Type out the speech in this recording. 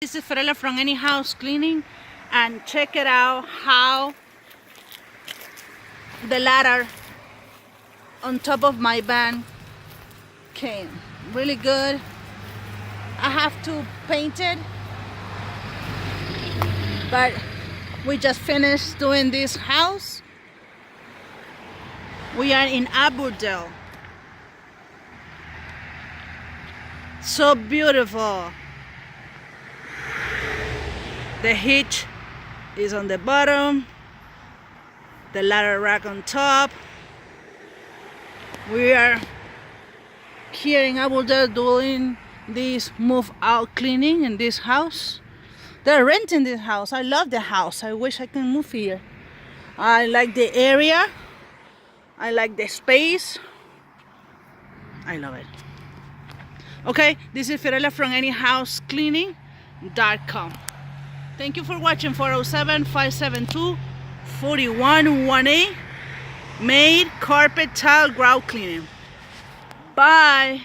This is Fiorella from Any House Cleaning, and check it out how the ladder on top of my van came. Really good. I have to paint it, but we just finished doing this house. We are in Aberdell. So beautiful. The hitch is on the bottom, the ladder rack on top. We are here in Aberdell doing this move out cleaning in this house. They're renting this house. I love the house. I wish I can move here. I like the area. I like the space. I love it. Okay, this is Fiorella from anyhousecleaning.com. Thank you for watching. 407-572-4118. Made carpet tile grout cleaning. Bye.